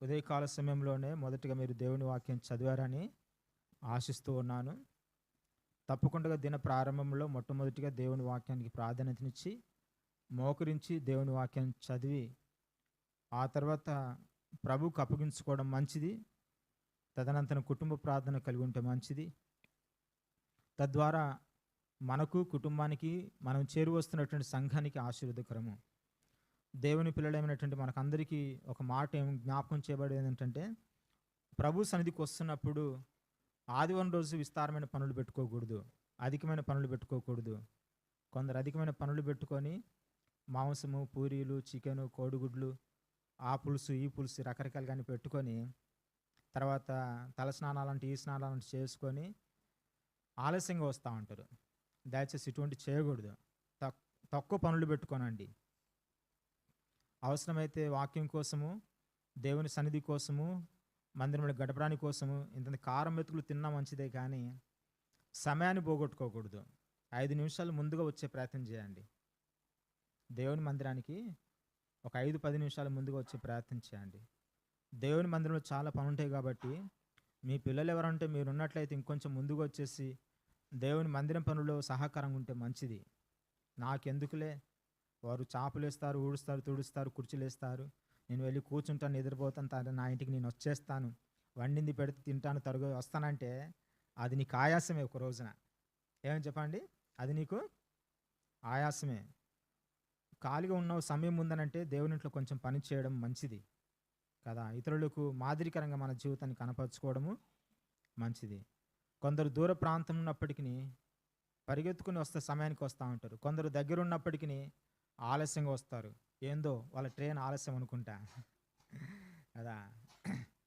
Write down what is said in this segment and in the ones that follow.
ఉదయకాల సమయంలోనే మొదటిగా మీరు దేవుని వాక్యం చదివారని ఆశిస్తూ ఉన్నాను. తప్పకుండా దిన ప్రారంభంలో మొట్టమొదటిగా దేవుని వాక్యానికి ప్రాధాన్యతనిచ్చి, మోకరించి దేవుని వాక్యం చదివి, ఆ తర్వాత ప్రభువుకు అప్పగించుకోవడం మంచిది. తదనంతరం కుటుంబ ప్రార్థన కలిగి ఉంటే మంచిది. తద్వారా మనకు, కుటుంబానికి, మనం చేరువస్తున్నటువంటి సంఘానికి ఆశీర్వాదకరము. దేవుని పిల్లలైనటువంటి మనకందరికీ ఒక మాట జ్ఞాపకం చేయబడేది ఏంటంటే, ప్రభు సన్నిధికి వస్తున్నప్పుడు ఆదివారం రోజు విస్తారమైన పనులు పెట్టుకోకూడదు, అధికమైన పనులు పెట్టుకోకూడదు. కొందరు అధికమైన పనులు పెట్టుకొని మాంసము, పూరీలు, చికెను, కోడిగుడ్లు, ఆ పులుసు, ఈ పులుసు రకరకాలుగాని పెట్టుకొని తర్వాత తల స్నానాలంటే ఈ స్నానాలంటే చేసుకొని ఆలస్యంగా వస్తూ ఉంటారు. దయచేసి ఇటువంటి చేయకూడదు. తక్కువ పనులు పెట్టుకోనండి. అవసరమైతే వాక్యం కోసము, దేవుని సన్నిధి కోసము, మందిరంలో గడపడానికి కోసము ఇంత కారం మెతుకులు తిన్నా మంచిదే, కానీ సమయాన్ని పోగొట్టుకోకూడదు. 5 నిమిషాలు ముందుగా వచ్చే ప్రయత్నం చేయండి. దేవుని మందిరానికి ఒక 5-10 నిమిషాలు ముందుగా వచ్చే ప్రయత్నం చేయండి. దేవుని మందిరంలో చాలా పని ఉంటాయి కాబట్టి, మీ పిల్లలు ఎవరంటే మీరు ఉన్నట్లయితే ఇంకొంచెం ముందుగా వచ్చేసి దేవుని మందిరం పనుల్లో సహకారంగా ఉంటే మంచిది. నాకెందుకులే, వారు చాపలేస్తారు, ఊడుస్తారు, తుడుస్తారు, కుర్చీలేస్తారు, నేను వెళ్ళి కూర్చుంటాను, నిద్రపోతాను, నా ఇంటికి నేను వచ్చేస్తాను, వండింది పెడితే తింటాను, వస్తానంటే అది నీకు ఆయాసమే. ఒక రోజున ఏమని చెప్పండి, అది నీకు ఆయాసమే. ఖాళీగా ఉన్న సమయం ఉందనంటే దేవుని ఇంట్లో కొంచెం పని చేయడం మంచిది కదా. ఇతరులకు మాదిరికరంగా మన జీవితాన్ని కనపరుచుకోవడము మంచిది. కొందరు దూర ప్రాంతం ఉన్నప్పటికీ పరిగెత్తుకుని వస్తే సమయానికి వస్తూ ఉంటారు. కొందరు దగ్గర ఉన్నప్పటికీ ఆలస్యంగా వస్తారు. ఏందో వాళ్ళ ట్రైన్ ఆలస్యం అనుకుంటా కదా.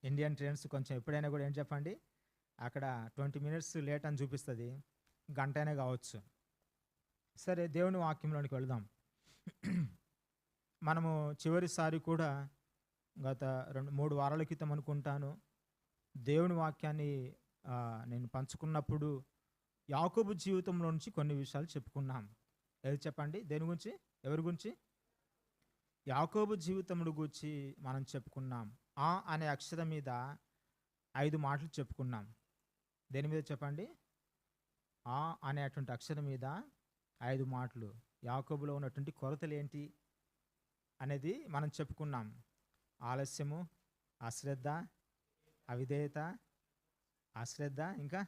ఇండియన్ ట్రైన్స్ కొంచెం ఎప్పుడైనా కూడా ఏం చెప్పండి, అక్కడ 20 మినిట్స్ లేట్ అని చూపిస్తుంది, గంట అయినా కావచ్చు. సరే, దేవుని వాక్యంలోనికి వెళదాం. మనము చివరిసారి కూడా గత 2-3 వారాల క్రితం అనుకుంటాను దేవుని వాక్యాన్ని నేను పంచుకున్నప్పుడు యాకోబు జీవితంలో నుంచి కొన్ని విషయాలు చెప్పుకున్నాం. ఏది చెప్పండి, దేని గురించి, ఎవరి గురించి? యాకోబు జీవితముడు గురించి మనం చెప్పుకున్నాం. ఆ అనే అక్షరం మీద 5 మాటలు చెప్పుకున్నాం. దేని మీద చెప్పండి? ఆ అనేటువంటి అక్షరం మీద 5 మాటలు. యాకోబులో ఉన్నటువంటి కొరతలు ఏంటి అనేది మనం చెప్పుకున్నాం. ఆలస్యము, అశ్రద్ధ, అవిధేయత, అశ్రద్ధ, ఇంకా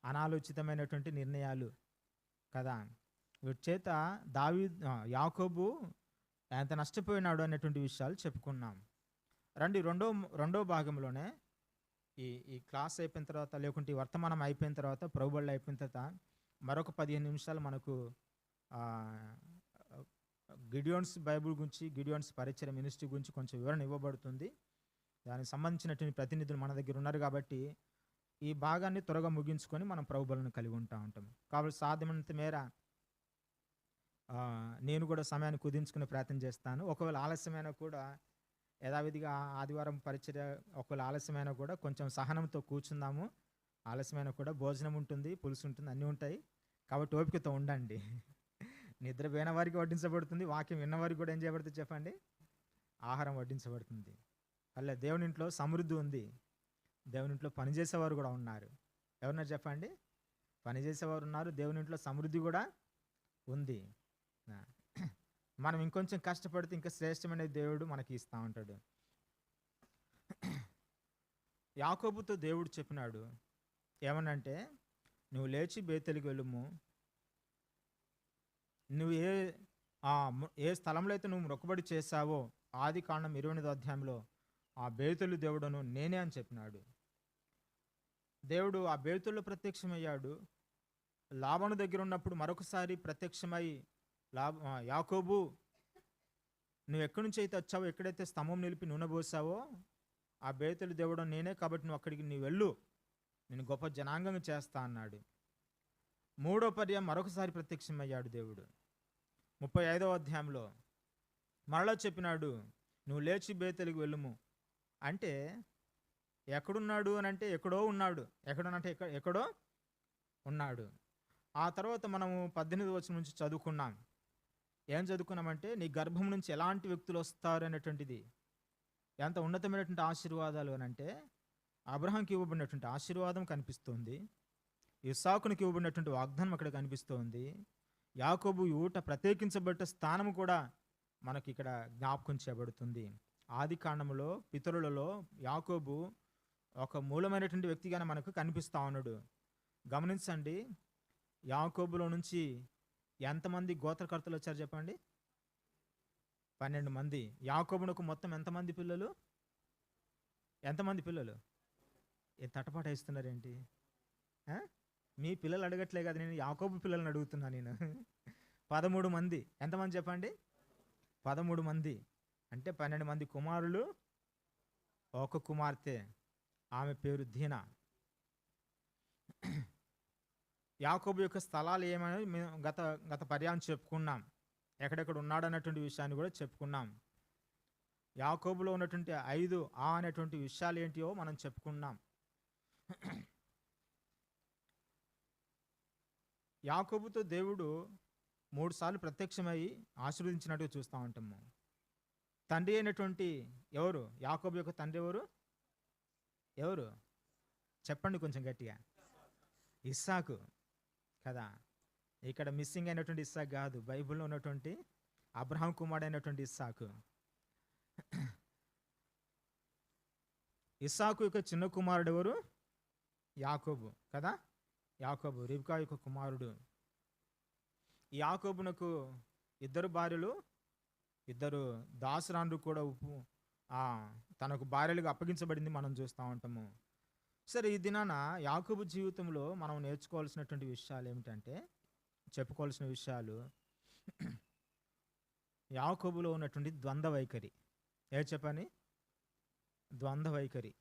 అనాలోచితమైనటువంటి నిర్ణయాలు కదా. వీటి చేత యాకోబు ఎంత నష్టపోయినాడు అనేటువంటి విషయాలు చెప్పుకున్నాం. రండి, రెండో భాగంలోనే ఈ క్లాస్ అయిపోయిన తర్వాత, లేకుంటే ఈ వర్తమానం అయిపోయిన తర్వాత, ప్రభుబళ్ళు అయిపోయిన తర్వాత మరొక 15 నిమిషాలు మనకు గిడియోన్స్ బైబుల్ గురించి, గిడియోన్స్ పరిచయ మినిస్ట్రీ గురించి కొంచెం వివరణ ఇవ్వబడుతుంది. దానికి సంబంధించినటువంటి ప్రతినిధులు మన దగ్గర ఉన్నారు కాబట్టి ఈ భాగాన్ని త్వరగా ముగించుకొని మనం ప్రభుబలను కలిగి ఉంటాం. కాబట్టి సాధ్యమైనంత మేర నేను కూడా సమయాన్ని కుదించుకునే ప్రయత్నం చేస్తాను. ఒకవేళ ఆలస్యమైనా కూడా యథావిధిగా ఆదివారం పరిచర్య ఒకవేళ ఆలస్యమైనా కూడా కొంచెం సహనంతో కూర్చుందాము. ఆలస్యమైనా కూడా భోజనం ఉంటుంది, పులుసు ఉంటుంది, అన్నీ ఉంటాయి. కాబట్టి ఓపికతో ఉండండి. నిద్రపోయిన వారికి వడ్డించబడుతుంది, వాక్యం విన్నవారికి కూడా ఏం చేయబడుతుంది చెప్పండి, ఆహారం వడ్డించబడుతుంది. అలా దేవుని ఇంట్లో సమృద్ధి ఉంది. దేవుని ఇంట్లో పనిచేసేవారు కూడా ఉన్నారు. ఎవరన్నా చెప్పండి, పనిచేసేవారు ఉన్నారు, దేవుని ఇంట్లో సమృద్ధి కూడా ఉంది. మనం ఇంకొంచెం కష్టపడితే ఇంకా శ్రేష్టమైన దేవుడు మనకి ఇస్తూ ఉంటాడు. యాకోబుతో దేవుడు చెప్పినాడు ఏమనంటే, నువ్వు లేచి బేతేలుకు వెళ్ళుము, నువ్వు ఏ స్థలంలో అయితే నువ్వు మొక్కుబడి చేశావో ఆదికాండం 28వ అధ్యాయంలో ఆ బేతేలు దేవుడును నేనే అని చెప్పినాడు. దేవుడు ఆ బేతేలులో ప్రత్యక్షమయ్యాడు. లాబాను దగ్గర ఉన్నప్పుడు మరొకసారి ప్రత్యక్షమై, యాకోబు నువ్వు ఎక్కడి నుంచి అయితే వచ్చావో, ఎక్కడైతే స్తంభం నిలిపి నూనె పోసావో ఆ బేతేలు దేవుడు నేనే, కాబట్టి నువ్వు అక్కడికి నీ వెళ్ళు, నేను గొప్ప జనాంగంగా చేస్తా అన్నాడు. 3వ పర్యాయం మరొకసారి ప్రత్యక్షమయ్యాడు దేవుడు 35వ అధ్యాయంలో. మరలా చెప్పినాడు, నువ్వు లేచి బేతేలుకు వెళ్ళుము. అంటే ఎక్కడున్నాడు అని అంటే ఎక్కడో ఉన్నాడు, ఎక్కడనంటే ఎక్కడో ఉన్నాడు. ఆ తర్వాత మనము 18వ వచనం నుంచి చదువుకున్నాం. ఏం చదువుకున్నామంటే, నీ గర్భం నుంచి ఎలాంటి వ్యక్తులు వస్తారు అనేటువంటిది. ఎంత ఉన్నతమైనటువంటి ఆశీర్వాదాలు అని అంటే, అబ్రహాంకి ఇవ్వబడినటువంటి ఆశీర్వాదం కనిపిస్తుంది, ఇస్సాకునికి ఇవ్వబడినటువంటి వాగ్దానం అక్కడ కనిపిస్తుంది, యాకోబు ఊట ప్రత్యేకించబడ్డ స్థానం కూడా మనకి ఇక్కడ జ్ఞాపకం చేయబడుతుంది. ఆది కాండములో పితరులలో యాకోబు ఒక మూలమైనటువంటి వ్యక్తిగానే మనకు కనిపిస్తా ఉన్నాడు. గమనించండి, యాకోబులో నుంచి ఎంతమంది గోత్రకర్తలు వచ్చారు చెప్పండి? 12 మంది. యాకోబునకు మొత్తం ఎంతమంది పిల్లలు? ఎంతమంది పిల్లలు? ఏ తటపాట ఇస్తున్నారేంటి? మీ పిల్లలు అడగట్లే కదా, నేను యాకోబు పిల్లల్ని అడుగుతున్నా నేను. 13 మంది. ఎంతమంది చెప్పండి? 13 మంది. అంటే 12 మంది కుమారులు, ఒక కుమార్తె, ఆమె పేరు దీనా. యాకోబు యొక్క స్థలాలు ఏమని మేము గత పర్యాయం చెప్పుకున్నాం. ఎక్కడెక్కడ ఉన్నాడు అన్నటువంటి విషయాన్ని కూడా చెప్పుకున్నాం. యాకోబులో ఉన్నటువంటి 5 అనేటువంటి విషయాలు ఏంటియో మనం చెప్పుకున్నాం. యాకోబుతో దేవుడు 3 సార్లు ప్రత్యక్షమై ఆశీర్వదించినట్టుగా చూస్తూ ఉంటాము. తండ్రి అయినటువంటి ఎవరు? యాకోబు యొక్క తండ్రి ఎవరు? ఎవరు చెప్పండి కొంచెం గట్టిగా. ఇస్సాకు కదా. ఇక్కడ మిస్సింగ్ అయినటువంటి ఇస్సాకు కాదు, బైబిల్లో ఉన్నటువంటి అబ్రహాం కుమారుడు అయినటువంటి ఇస్సాకు. ఇస్సాకు యొక్క చిన్న కుమారుడు ఎవరు? యాకోబు కదా. యాకోబు రిబ్కా యొక్క కుమారుడు. ఈ యాకోబునకు 2 భార్యలు, 2 దాసరాండ్రు కూడా తనకు భార్యలుగా అప్పగించబడింది మనం చూస్తూ ఉంటాము. సరే, ఈ దినాన యాకోబు జీవితంలో మనం నేర్చుకోవాల్సినటువంటి విషయాలు ఏమిటంటే, చెప్పుకోవాల్సిన విషయాలు, యాకోబులో ఉన్నటువంటి ద్వంద్వ వైఖరి. చెప్పని? ద్వంద్వ వైఖరి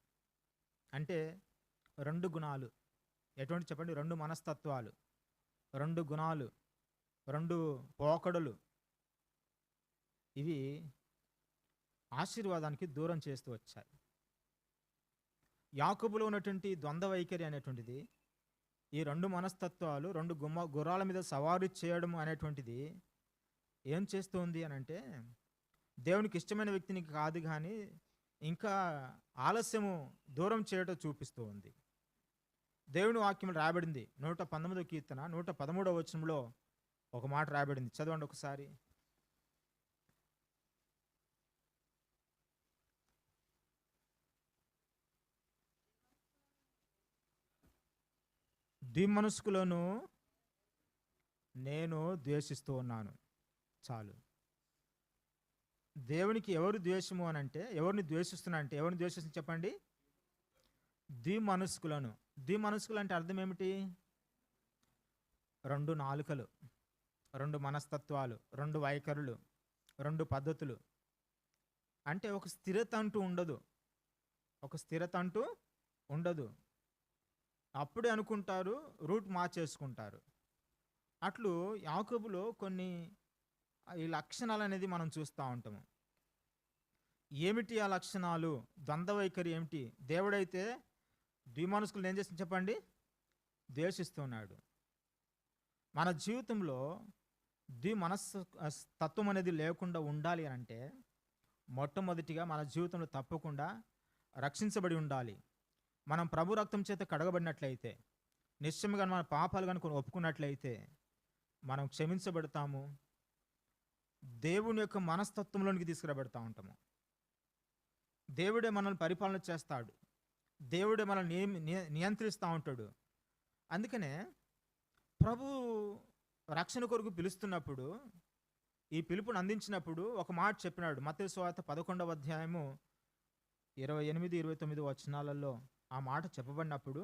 అంటే 2 గుణాలు. ఎటువంటి చెప్పండి? 2 మనస్తత్వాలు, 2 గుణాలు, 2 పోకడలు. ఇవి ఆశీర్వాదానికి దూరం చేస్తూ వచ్చాయి. యాకోబులో ఉన్నటువంటి ద్వంద్వ వైఖరి అనేటువంటిది, ఈ 2 మనస్తత్వాలు, 2 గుర్రాల మీద సవారీ చేయడం అనేటువంటిది ఏం చేస్తుంది అని అంటే, దేవునికి ఇష్టమైన వ్యక్తిని కాదు కానీ ఇంకా ఆలస్యము దూరం చేయడం చూపిస్తూ ఉంది. దేవుని వాక్యం రాయబడింది 119వ కీర్తన 113వ వచనంలో ఒక మాట రాయబడింది. చదవండి ఒకసారి. ద్విమనస్కులను నేను ద్వేషిస్తూ ఉన్నాను. చాలు. దేవునికి ఎవరు ద్వేషము అని అంటే, ఎవరిని ద్వేషిస్తున్నా అంటే, ఎవరిని ద్వేషిస్తుంది చెప్పండి? ద్విమనస్కులను. ద్విమనస్కులు అంటే అర్థం ఏమిటి? 2 నాలుకలు, 2 మనస్తత్వాలు, 2 వైఖరులు, 2 పద్ధతులు. అంటే ఒక స్థిరత అంటూ ఉండదు. ఒక స్థిరత అంటూ ఉండదు. అప్పుడే అనుకుంటారు, రూట్ మార్చేసుకుంటారు. అట్లు యాకోబులో కొన్ని ఈ లక్షణాలు అనేది మనం చూస్తూ ఉంటాము. ఏమిటి ఆ లక్షణాలు? ద్వంద్వ వైఖరి ఏమిటి? దేవుడైతే ద్విమనస్కులను ఏం చేస్తుంది చెప్పండి? ద్వేషిస్తున్నాడు. మన జీవితంలో తత్వం అనేది లేకుండా ఉండాలి అని అంటే, మొట్టమొదటిగా మన జీవితంలో తప్పకుండా రక్షించబడి ఉండాలి. మనం ప్రభు రక్తం చేత కడగబడినట్లయితే, నిశ్చయంగా మన పాపాలు కనుక ఒప్పుకున్నట్లయితే మనం క్షమించబడతాము. దేవుని యొక్క మనస్తత్వంలోనికి తీసుకురాబెడతా ఉంటాము. దేవుడే మనల్ని పరిపాలన చేస్తాడు. దేవుడే మనల్ని నియంత్రిస్తూ ఉంటాడు. అందుకనే ప్రభు రక్షణ కొరకు పిలుస్తున్నప్పుడు, ఈ పిలుపుని అందించినప్పుడు ఒక మాట చెప్పినాడు. మత్తయి సువార్త 11వ అధ్యాయము 28, 29 వచనాలలో ఆ మాట చెప్పబడినప్పుడు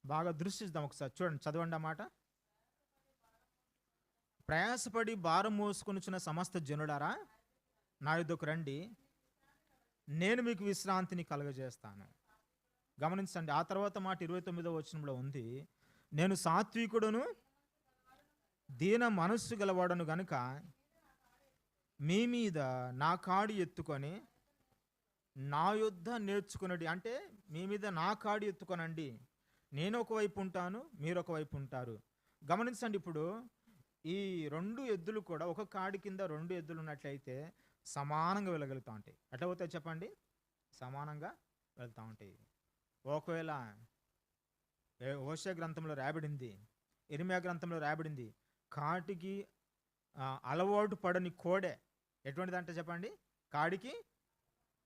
బాగా దృష్టిద్దాం ఒకసారి. చూడండి, చదవండి ఆ మాట. ప్రయాసపడి భారం మోసుకొనుచున్న సమస్త జనులారా నా యొద్దకు రండి, నేను మీకు విశ్రాంతిని కలుగజేస్తాను. గమనించండి, ఆ తర్వాత మాట 29వ వచనంలో ఉంది, నేను సాత్వికుడును దీన మనస్సు గలవాడను గనుక మీ మీద నా కాడి ఎత్తుకొని నా యొద్ద నేర్చుకునండి. అంటే మీ మీద నా కాడి ఎత్తుకొనండి. నేను ఒకవైపు ఉంటాను, మీరు ఒకవైపు ఉంటారు. గమనించండి, ఇప్పుడు ఈ 2 ఎద్దులు కూడా ఒక కాడి కింద 2 ఎద్దులు ఉన్నట్లయితే సమానంగా వెళ్ళగలుగుతూ ఉంటాయి. ఎట్లా పోతాయి చెప్పండి? సమానంగా వెళ్తూ ఉంటాయి. ఒకవేళ హోషేయ గ్రంథంలో రాయబడింది, ఇర్మియా గ్రంథంలో రాయబడింది, కాటికి అలవాటు పడని కోడె ఎటువంటిదంటే చెప్పండి? కాడికి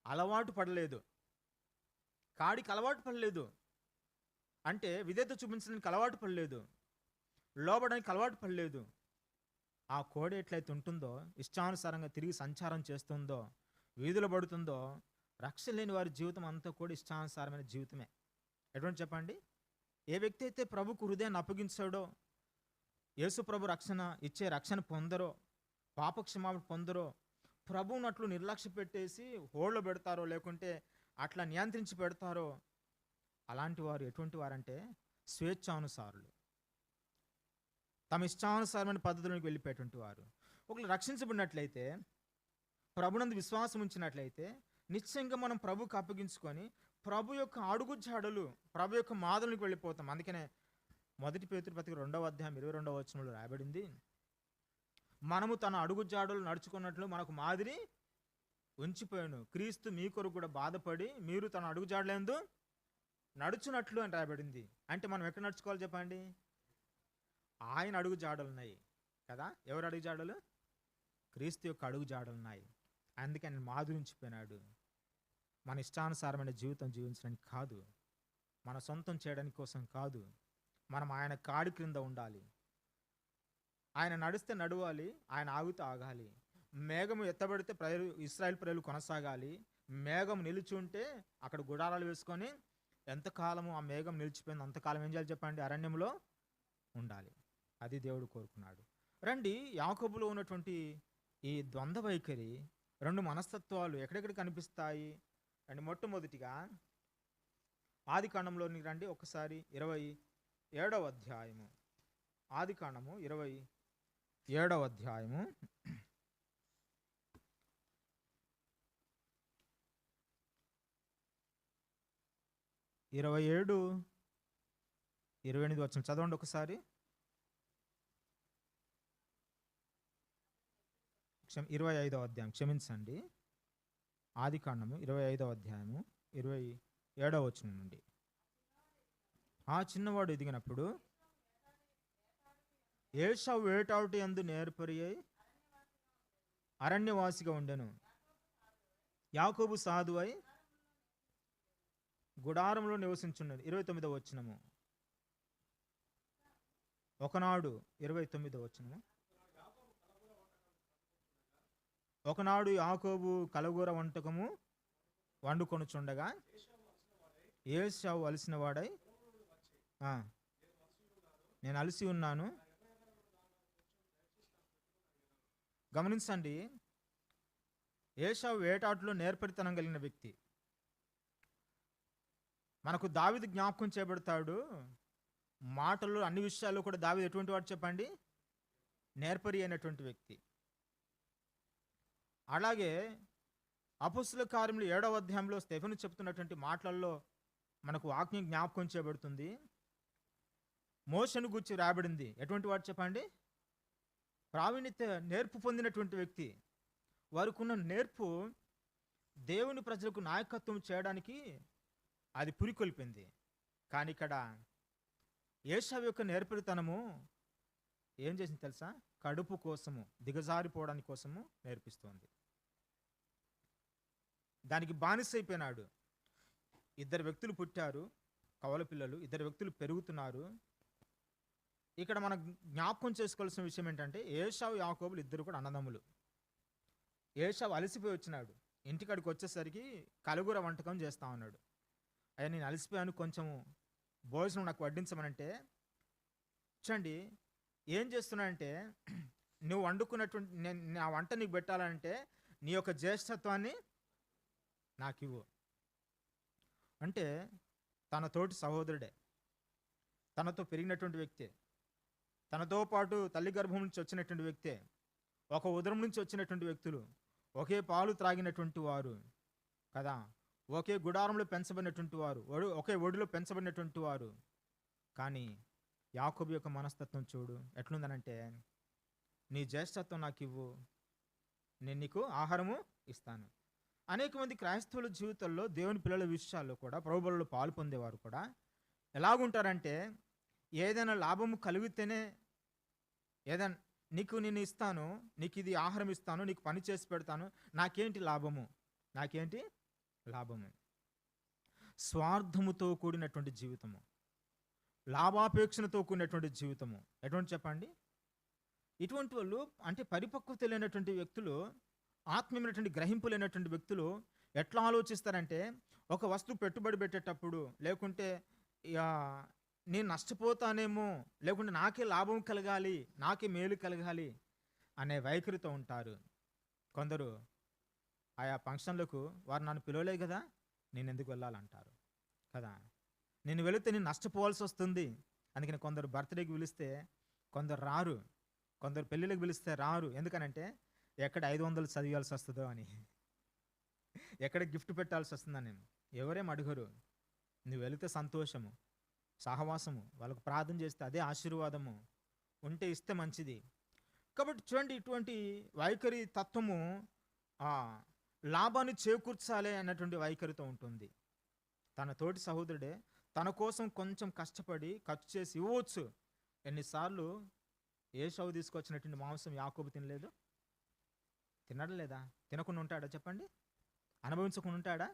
అలవాటు పడలేదు. కాడికి అలవాటు పడలేదు అంటే విధేయత చూపించడానికి అలవాటు పడలేదు, లోబడడానికి అలవాటు పడలేదు. ఆ కోడె ఎట్లయితే ఉంటుందో, ఇష్టానుసారంగా తిరిగి సంచారం చేస్తుందో, వీధులు పడుతుందో, రక్షణ లేని వారి జీవితం అంతా కూడా ఇష్టానుసారమైన జీవితమే. ఎటువంటి చెప్పండి? ఏ వ్యక్తి అయితే ప్రభుకు హృదయాన్ని అప్పగించాడో, యేసు ప్రభు రక్షణ ఇచ్చే రక్షణ పొందరో, పాపక్షమాపణ పొందరో, ప్రభువునట్లు నిర్లక్ష్య పెట్టేసి హోళ్ళు పెడతారో, లేకుంటే అట్లా నియంత్రించి పెడతారో, అలాంటి వారు ఎటువంటి వారంటే స్వేచ్ఛానుసారులు, తమ ఇష్టానుసారమైన పద్ధతులకు వెళ్ళిపోయేటువంటి వారు. ఒకళ్ళు రక్షించబడినట్లయితే, ప్రభునందు విశ్వాసం ఉంచినట్లయితే, నిశ్చయంగా మనం ప్రభుకు అప్పగించుకొని ప్రభు యొక్క అడుగు జాడలు, ప్రభు యొక్క మాదలకు వెళ్ళిపోతాం. అందుకనే 1 పేతురు పత్రిక 2వ అధ్యాయం 22వ వచనంలో రాయబడింది, మనము తన అడుగు జాడలు నడుచుకున్నట్లు మనకు మాదిరి ఉంచిపోయాను, క్రీస్తు మీ కొరకు కూడా బాధపడి మీరు తన అడుగు జాడలందు నడుచున్నట్లు అని రాయబడింది. అంటే మనం ఎక్కడ నడుచుకోవాలి చెప్పండి? ఆయన అడుగు జాడలు ఉన్నాయి కదా. ఎవరు అడుగు జాడలు? క్రీస్తు యొక్క అడుగు జాడలు ఉన్నాయి. అందుకే ఆయన మాధురించిపోయినాడు. మన ఇష్టానుసారమైన జీవితం జీవించడానికి కాదు, మన సొంతం చేయడానికి కోసం కాదు, మనం ఆయన కాడి క్రింద ఉండాలి. ఆయన నడిస్తే నడవాలి, ఆయన ఆగితే ఆగాలి. మేఘము ఎత్తబడితే ప్రజలు, ఇశ్రాయేల్ ప్రజలు కొనసాగాలి. మేఘం నిలిచి ఉంటే అక్కడ గుడారాలు వేసుకొని ఎంతకాలము ఆ మేఘం నిలిచిపోయింది అంతకాలం ఏం చేయాలి చెప్పండి? అరణ్యంలో ఉండాలి. అది దేవుడు కోరుకున్నాడు. రండి, యాకోబులో ఉన్నటువంటి ఈ ద్వంద్వ వైఖరి, రెండు మనస్తత్వాలు ఎక్కడెక్కడ కనిపిస్తాయి అండ్ మొట్టమొదటిగా ఆది కాండంలోనికి రండి ఒకసారి. 27వ అధ్యాయము, ఆది కాండము 27వ అధ్యాయము 27, 28 వచనం చదవండి ఒకసారి. 25వ అధ్యాయం, క్షమించండి, ఆది కాండము 25వ అధ్యాయము 27వ వచనం నుండి. ఆ చిన్నవాడు ఎదిగినప్పుడు ఏశావు వేటాడుట యందు నేర్పరి అయి అరణ్యవాసిగా ఉండెను. యాకోబు సాధువై గుడారంలో నివసించున్నది. 29వ వచనము. ఒకనాడు 29వ వచనము. ఒకనాడు యాకోబు కలగూర వంటకము వండుకొనుచుండగా ఏశావు అలసిన వాడై, నేను అలసి ఉన్నాను. గమనించండి, ఏశావు వేటాటలో నేర్పరితనం కలిగిన వ్యక్తి. మనకు దావీదు జ్ఞాపకం చేయబడతాడు. మాటలు అన్ని విషయాల్లో కూడా దావీదు ఎటువంటి వాడు చెప్పండి? నేర్పరి అయినటువంటి వ్యక్తి. అలాగే అపొస్తలుల కార్యములు 7వ అధ్యాయంలో స్టెఫెను చెప్తున్నటువంటి మాటలలో మనకు వాక్యం జ్ఞాపకం చేయబడుతుంది. మోషేను గూర్చి రాయబడింది. ఎటువంటి వాడు చెప్పండి? ప్రావీణ్యత, నేర్పు పొందినటువంటి వ్యక్తి. వారికి ఉన్న నేర్పు దేవుని ప్రజలకు నాయకత్వం చేయడానికి అది పురికొల్పింది. కానీ ఇక్కడ ఏశావు యొక్క నేర్పరితనము ఏం చేసింది తెలుసా? కడుపు కోసము, దిగజారిపోవడానికి కోసము నేర్పిస్తోంది. దానికి బానిసైపోయినాడు. 2 వ్యక్తులు పుట్టారు, కవల పిల్లలు. 2 వ్యక్తులు పెరుగుతున్నారు. ఇక్కడ మనం జ్ఞాపకం చేసుకోవాల్సిన విషయం ఏంటంటే, ఏశావు యాకోబులు ఇద్దరు కూడా అన్నదమ్ములు. ఏశావు అలసిపోయి వచ్చినాడు. ఇంటికాడికి వచ్చేసరికి కలగూర వంటకం చేస్తా ఉన్నాడు. అయ్యా నేను అలసిపోయాను, కొంచెం భోజనం నాకు వడ్డించమనంటే, చూడండి ఏం చేస్తున్నానంటే, నువ్వు వండుకున్నటువంటి నా వంట నీకు పెట్టాలంటే నీ యొక్క జ్యేష్ఠత్వాన్ని నాకు ఇవ్వు అంటే, తన తోటి సహోదరుడే, తనతో పెరిగినటువంటి వ్యక్తే, తనతో పాటు తల్లి గర్భం నుంచి వచ్చినటువంటి వ్యక్తే, ఒక ఉదరం నుంచి వచ్చినటువంటి వ్యక్తులు, ఒకే పాలు త్రాగినటువంటి వారు కదా, ఒకే గుడారంలో పెంచబడినటువంటి వారు, ఒకే ఒడిలో పెంచబడినటువంటి వారు. కానీ యాకోబు యొక్క మనస్తత్వం చూడు ఎట్లుందనంటే, నీ జ్యేష్ఠత్వం నాకు ఇవ్వు, నేను నీకు ఆహారము ఇస్తాను. అనేక మంది క్రైస్తవుల జీవితంలో దేవుని పిల్లల విషయాల్లో కూడా ప్రభువులో పాలు పొందేవారు కూడా ఎలాగుంటారంటే, ఏదైనా లాభము కలిగితేనే, ఏదైనా నీకు నేను ఇస్తాను, నీకు ఇది ఆహారం ఇస్తాను, నీకు పని చేసి పెడతాను, నాకేంటి లాభము, నాకేంటి లాభము. స్వార్థముతో కూడినటువంటి జీవితము, లాభాపేక్షణతో కూడినటువంటి జీవితము ఎటువంటి చెప్పండి. ఇటువంటి వాళ్ళు అంటే పరిపక్వత లేనటువంటి వ్యక్తులు, ఆత్మీయమైనటువంటి గ్రహింపు లేనటువంటి వ్యక్తులు ఎట్లా ఆలోచిస్తారంటే, ఒక వస్తువు పెట్టుబడి పెట్టేటప్పుడు, లేకుంటే నేను నష్టపోతానేమో, లేకుంటే నాకే లాభం కలగాలి, నాకే మేలు కలగాలి అనే వైఖరితో ఉంటారు. కొందరు ఆయా ఫంక్షన్లకు వారు నన్ను పిలవలేదు కదా, నేను ఎందుకు వెళ్ళాలంటారు కదా. నేను వెళితే నేను నష్టపోవాల్సి వస్తుంది, అందుకని కొందరు బర్త్డేకి పిలిస్తే కొందరు రారు, కొందరు పెళ్ళిళ్ళకి పిలిస్తే రారు. ఎందుకనంటే ఎక్కడ 500 చదివాల్సి వస్తుందో అని, ఎక్కడ గిఫ్ట్ పెట్టాల్సి వస్తుందని. ఎవరేం అడుగరు. నువ్వు వెళితే సంతోషము, సహవాసము, వాళ్ళకు ప్రార్థన చేస్తే అదే ఆశీర్వాదము, ఉంటే ఇస్తే మంచిది. కాబట్టి చూడండి, ఇటువంటి వైఖరి తత్వము లాభాన్ని చేకూర్చాలి అన్నటువంటి వైఖరితో ఉంటుంది. తన తోటి సహోదరుడే తన కోసం కొంచెం కష్టపడి ఖర్చు చేసి ఇవ్వచ్చు. ఎన్నిసార్లు ఏశావు తీసుకొచ్చినటువంటి మాంసం యాకోబు తినలేదు? తినడం లేదా? తినకుండా ఉంటాడా చెప్పండి? అనుభవించకుండా ఉంటాడా?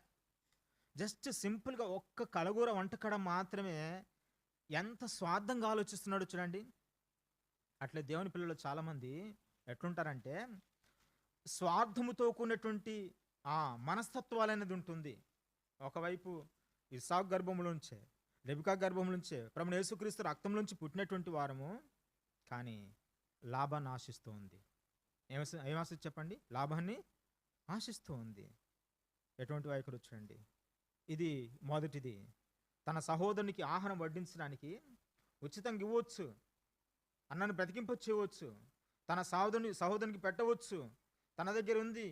జస్ట్ సింపుల్గా ఒక్క కలగూర వంటకడం మాత్రమే ఎంత స్వార్థంగా ఆలోచిస్తున్నాడో చూడండి. అట్లే దేవుని పిల్లలు చాలామంది ఎట్లుంటారంటే, స్వార్థముతో కూడినటువంటి మనస్తత్వాలు అనేది ఉంటుంది. ఒకవైపు ఇస్సాకు గర్భంలోంచే, రెబెకా గర్భంలోంచే ప్రభువైన యేసుక్రీస్తు రక్తంలోంచి పుట్టినటువంటి వారము, కానీ లాభాన్ని ఆశిస్తూ ఉంది. ఏమాశిస్తూ చెప్పండి? లాభాన్ని ఆశిస్తూ ఉంది. ఎటువంటి వైఖరి చూడండి. ఇది మొదటిది. తన సహోదరునికి ఆహారం వడ్డించడానికి ఉచితంగా ఇవ్వచ్చు, అన్నను బ్రతికింపచేయవచ్చు, తన సహోదరునికి పెట్టవచ్చు, తన దగ్గర ఉంది,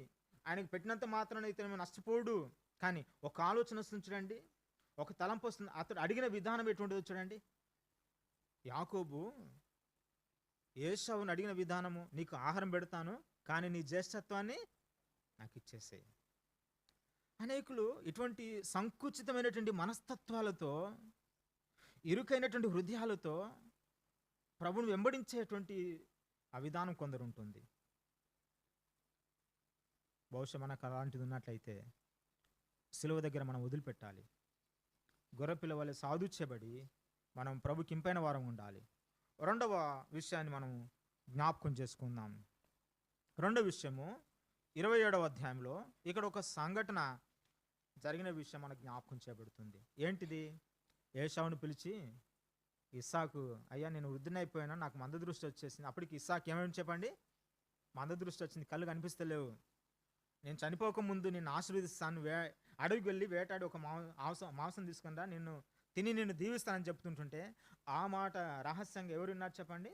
ఆయనకు పెట్టినంత మాత్రాన ఇతను నష్టపోడు. కానీ ఒక ఆలోచన వస్తుంది చూడండి, ఒక తలంపు వస్తుంది. అతడు అడిగిన విధానం ఎటువంటిదో చూడండి. యాకోబు ఏశావుని అడిగిన విధానము, నీకు ఆహారం పెడతాను, కానీ నీ జ్యేష్ఠత్వాన్ని నాకు ఇచ్చేసేయి. అనేకులు ఇటువంటి సంకుచితమైనటువంటి మనస్తత్వాలతో, ఇరుకైనటువంటి హృదయాలతో ప్రభువును వెంబడించేటువంటి ఆ విధానం కొందరు ఉంటుంది. బహుశా మనకు అలాంటిది ఉన్నట్లయితే సిలువ దగ్గర మనం వదిలిపెట్టాలి. గొర్రెపిల్ల వలె సాధుచ్యబడి మనం ప్రభుకి ఇంపైన వారం ఉండాలి. రెండవ విషయాన్ని మనం జ్ఞాపకం చేసుకుందాం. రెండవ విషయము 27వ అధ్యాయంలో ఇక్కడ ఒక సంఘటన జరిగిన విషయం మనకు జ్ఞాపకం చేయబడుతుంది. ఏంటిది? ఏశావును పిలిచి, ఇస్సాకు, అయ్యా నేను వృద్ధునైపోయాను, నాకు మందదృష్టి వచ్చేసింది. అప్పటికి ఇస్సాకు ఏమేమి చెప్పండి? మందదృష్టి వచ్చింది, కళ్ళు కనిపిస్తలేవు, నేను చనిపోకముందు నిన్ను ఆశీర్వదిస్తాను, అడవికి వెళ్ళి వేటాడి ఒక మాంసం తీసుకుందా, నిన్ను దీవిస్తానని చెప్తుంటుంటే, ఆ మాట రహస్యంగా ఎవరు విన్నారు చెప్పండి?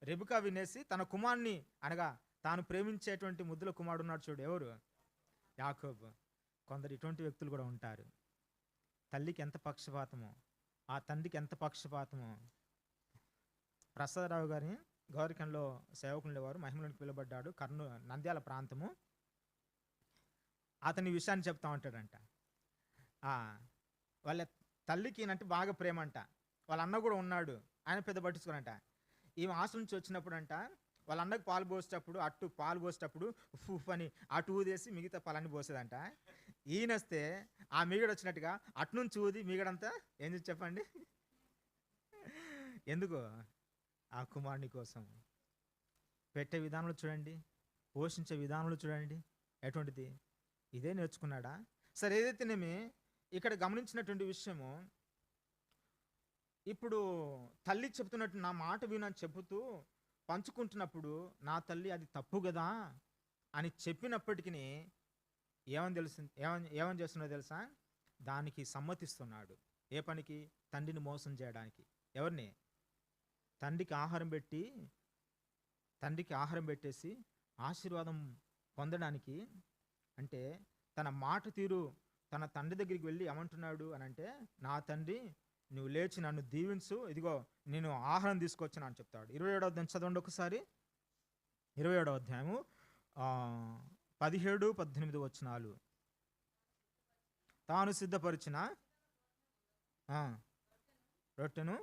రెబెకా వినేసి తన కుమారుని, అనగా తాను ప్రేమించేటువంటి ముద్దుల కుమారుడు ఉన్నాడు చూడు, ఎవరు? యాకోబు. కొందరు ఇటువంటి వ్యక్తులు కూడా ఉంటారు. తల్లికి ఎంత పక్షపాతమో, ఆ తండ్రికి ఎంత పక్షపాతమో. ప్రసాదరావు గారిని గౌరికంలో సేవకులు ఉండేవారు, మహిమలోకి పిలువబడ్డాడు, నంద్యాల ప్రాంతము. అతని విషయాన్ని చెప్తా ఉంటాడంట. వాళ్ళ తల్లికి అంటే బాగా ప్రేమ అంట. వాళ్ళ అన్న కూడా ఉన్నాడు, ఆయన పెద్ద పట్టించుకోనంట. ఈమె హాస్టల్ నుంచి వచ్చినప్పుడు అంట, వాళ్ళ అన్నకు పాలు పోసేటప్పుడు ఉఫ్ అని అటు ఊదేసి మిగతా పాలన్నీ పోసేదంట. ఈయన వస్తే ఆ మిగడ వచ్చినట్టుగా అటు నుంచి ఊది మిగడంతా ఏం చేసి చెప్పండి? ఎందుకు? ఆ కుమారుని కోసం. పెట్టే విధానంలో చూడండి, పోషించే విధానంలో చూడండి, ఎటువంటిది? ఇదే నేర్చుకున్నాడా? సరే, ఏదైతేనేమి ఇక్కడ గమనించినటువంటి విషయము, ఇప్పుడు తల్లి చెప్తున్నట్టు నా మాట వినని చెబుతూ పంచుకుంటున్నప్పుడు, నా తల్లి అది తప్పు కదా అని చెప్పినప్పటికీ ఏమని చేస్తున్నాడో తెలుసా? దానికి సమ్మతిస్తున్నాడు. ఏ పనికి? తండ్రిని మోసం చేయడానికి. ఎవరిని? తండ్రికి ఆహారం పెట్టేసి ఆశీర్వాదం పొందడానికి. అంటే తన మాట తీరు, తన తండ్రి దగ్గరికి వెళ్ళి ఏమంటున్నాడు అని అంటే, నా తండ్రి నువ్వు లేచి నన్ను దీవించు, ఇదిగో నేను ఆహారం తీసుకొచ్చాను అని చెప్తాడు. 27వ అధ్యాయం చదవండి ఒకసారి. 27వ అధ్యాయము 17-18 వచనాలు. తాను సిద్ధపరిచిన ఆ, రొట్టెను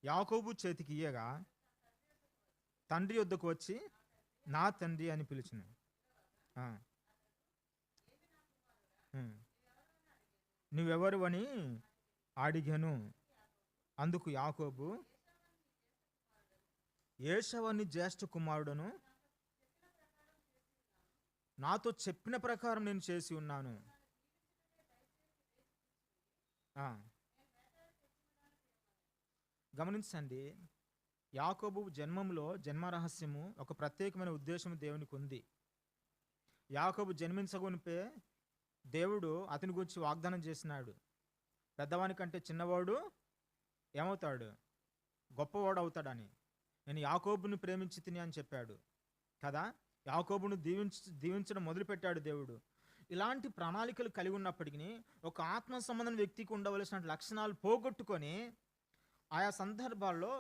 యాకోబు చేతికి ఇయ్యగా తండ్రి యొద్దకు వచ్చి నా తండ్రి అని పిలిచిన. నువ్వెవరు అని అడిగాను. అందుకు యాకోబు, ఏశావుని జ్యేష్ఠ కుమారుడను, నాతో చెప్పిన ప్రకారం నేను చేసి ఉన్నాను. గమనించండి, యాకోబు జన్మంలో జన్మ రహస్యము, ఒక ప్రత్యేకమైన ఉద్దేశం దేవునికి ఉంది. యాకోబు జన్మించగొనిపే దేవుడు అతని గురించి వాగ్దానం చేసినాడు. పెద్దవాని కంటే చిన్నవాడు ఏమవుతాడు? గొప్పవాడు అవుతాడని. నేను యాకోబుని ప్రేమించి తిని అని చెప్పాడు కదా. యాకోబును దీవించడం మొదలుపెట్టాడు దేవుడు. ఇలాంటి ప్రణాళికలు కలిగి ఉన్నప్పటికీ ఒక ఆత్మ సంబంధం వ్యక్తికి ఉండవలసిన లక్షణాలు పోగొట్టుకొని ఆయా సందర్భాల్లో